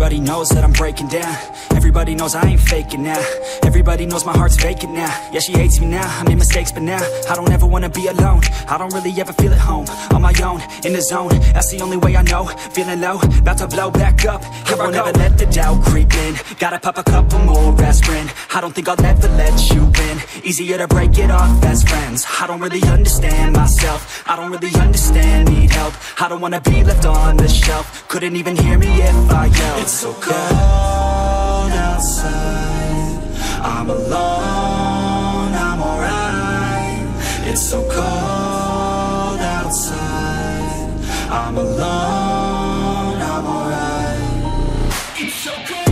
Everybody knows that I'm breaking down. Everybody knows I ain't faking now. Everybody knows my heart's vacant now. Yeah, she hates me now, I made mistakes but now I don't ever wanna be alone. I don't really ever feel at home. On my own, in the zone, that's the only way I know. Feeling low, about to blow back up. Here I won't ever let the doubt creep in. Gotta pop a couple more aspirin. I don't think I'll ever let you in. Easier to break it off as friends. I don't really understand myself. I don't really understand, need help. I don't wanna be left on the shelf. Couldn't even hear me if I yelled. It's so cold outside, I'm alone, I'm alright. It's so cold outside, I'm alone, I'm alright. It's so cold.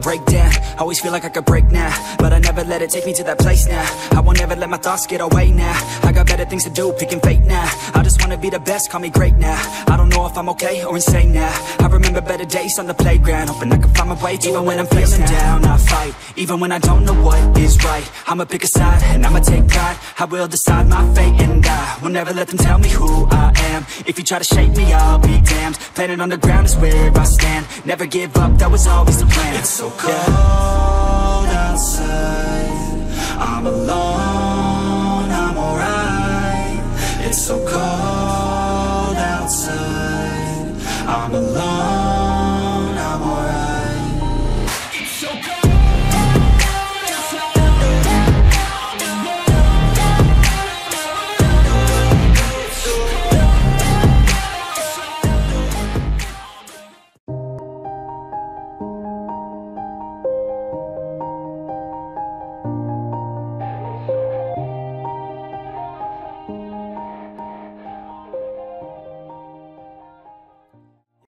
Break down, always feel like I could break now, but I never let it take me to that place now. I won't ever let my thoughts get away now. I got better things to do, picking fate now. I just wanna be the best, call me great now. I don't know if I'm okay or insane now. I remember better days on the playground, hoping I can find my way even when I'm feeling down. I fight, even when I don't know what is right. I'ma pick a side, and I'ma take pride. I will decide my fate, and I will never let them tell me who I am. If you try to shape me, I'll be damned. Planet on the ground is where I stand. Never give up, that was always the plan. It's so cold outside, I'm alone, I'm alright. It's so cold outside, I'm alone.